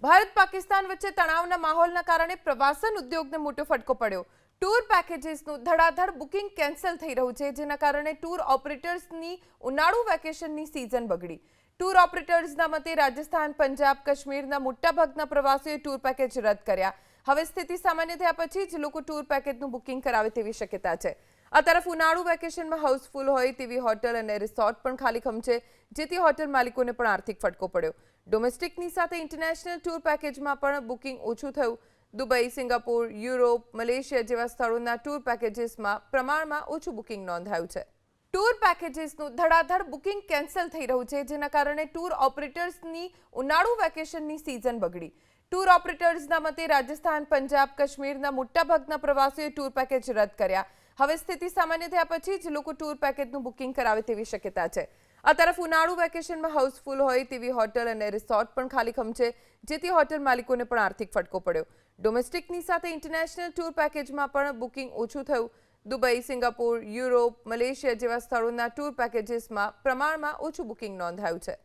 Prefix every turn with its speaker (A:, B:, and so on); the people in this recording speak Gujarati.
A: ભારત પાકિસ્તાન વચ્ચે તણાવના માહોલના કારણે પ્રવાસન ઉદ્યોગને મોટો ફટકો પડ્યો। ટૂર પેકેજીસનું ધડાધડ બુકિંગ કેન્સલ થઈ રહ્યું છે, જેના કારણે ટૂર ઓપરેટર્સની ઉનાળુ વેકેશનની સીઝન બગડી। ટૂર ઓપરેટર્સના મતે રાજસ્થાન, પંજાબ, કાશ્મીરના મોટાભાગના પ્રવાસીઓએ ટૂર પેકેજ રદ કર્યા। હવે સ્થિતિ સામાન્ય થયા પછી જ લોકો ટૂર પેકેજનું બુકિંગ કરાવે તેવી શક્યતા છે। આ તરફ ઉનાળુ વેકેશનમાં હાઉસફુલ હોય તેવી હોટલ અને રિસોર્ટ પણ ખાલીખમ છે, જેથી હોટલ માલિકોને પણ આર્થિક ફટકો પડ્યો। ડોમેસ્ટિકની સાથે ઇન્ટરનેશનલ ટૂર પેકેજમાં પણ બુકિંગ ઓછું થયું। દુબઈ, સિંગાપોર, યુરોપ, મલેશિયા જેવા સ્થળોના ટૂર પેકેજીસમાં પ્રમાણમાં ઓછું બુકિંગ નોંધાયું છે। ટૂર પેકેજીસનું ધડાધડ બુકિંગ કેન્સલ થઈ રહ્યું છે, જેના કારણે ટૂર ઓપરેટર્સની ઉનાળુ વેકેશનની સીઝન બગડી। ટૂર ઓપરેટર્સના મતે રાજસ્થાન, પંજાબ, કાશ્મીરના મોટાભાગના પ્રવાસીઓએ ટૂર પેકેજ રદ કર્યા। હવે સ્થિતિ સામાન્ય થયા પછી જ લોકો ટૂર પેકેજનું બુકિંગ કરાવે તેવી શક્યતા છે। આ તરફ ઉનાળુ વેકેશનમાં હાઉસફુલ હોય તેવી હોટલ અને રિસોર્ટ પણ ખાલીખમ છે, જેથી હોટલ માલિકોને પણ આર્થિક ફટકો પડ્યો। ડોમેસ્ટિકની સાથે ઇન્ટરનેશનલ ટૂર પેકેજમાં પણ બુકિંગ ઓછું થયું। દુબઈ, સિંગાપોર, યુરોપ, મલેશિયા જેવા સ્થળોના ટૂર પેકેજીસમાં પ્રમાણમાં ઓછું બુકિંગ નોંધાયું છે।